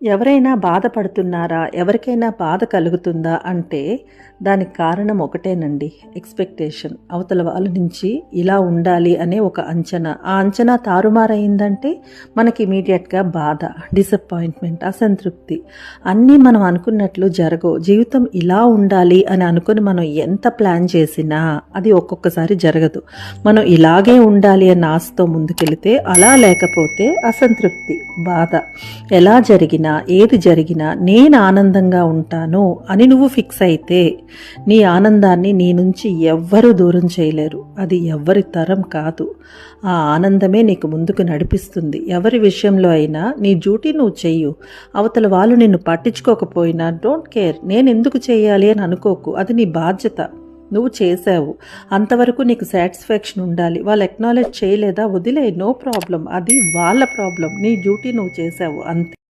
ఎవరైనా బాధపడుతున్నారా? ఎవరికైనా బాధ కలుగుతుందా అంటే దానికి కారణం ఒకటేనండి. ఎక్స్‌పెక్టేషన్. అవతల వాళ్ళ నుంచి ఇలా ఉండాలి అనే ఒక అంచనా. ఆ అంచనా తారుమారయిందంటే మనకి ఇమ్మీడియేట్‌గా బాధ, డిసప్పాయింట్‌మెంట్, అసంతృప్తి అన్నీ మనం అనుకున్నట్లు జరగవు. జీవితం ఇలా ఉండాలి అని అనుకుని మనం ఎంత ప్లాన్ చేసినా అది ఒక్కొక్కసారి జరగదు. మనం ఇలాగే ఉండాలి అన్న ఆశతో ముందుకెళితే అలా లేకపోతే అసంతృప్తి, బాధ. ఎలా జరిగినా ఏది జరిగినా నేను ఆనందంగా ఉంటాను అని నువ్వు ఫిక్స్ అయితే నీ ఆనందాన్ని నీ నుంచి ఎవ్వరూ దూరం చేయలేరు. అది ఎవ్వరి తరం కాదు. ఆ ఆనందమే నీకు ముందుకు నడిపిస్తుంది. ఎవరి విషయంలో అయినా నీ డ్యూటీ నువ్వు చెయ్యు. అవతల వాళ్ళు నిన్ను పట్టించుకోకపోయినా డోంట్ కేర్, నేను ఎందుకు చేయాలి అని అనుకోకు. అది నీ బాధ్యత. నువ్వు చేసావు, అంతవరకు నీకు సాటిస్ఫాక్షన్ ఉండాలి. వాళ్ళు ఎక్నాలెడ్జ్ చేయలేదా, వదిలే, నో ప్రాబ్లం. అది వాళ్ళ ప్రాబ్లం. నీ డ్యూటీ నువ్వు చేసావు అంతే.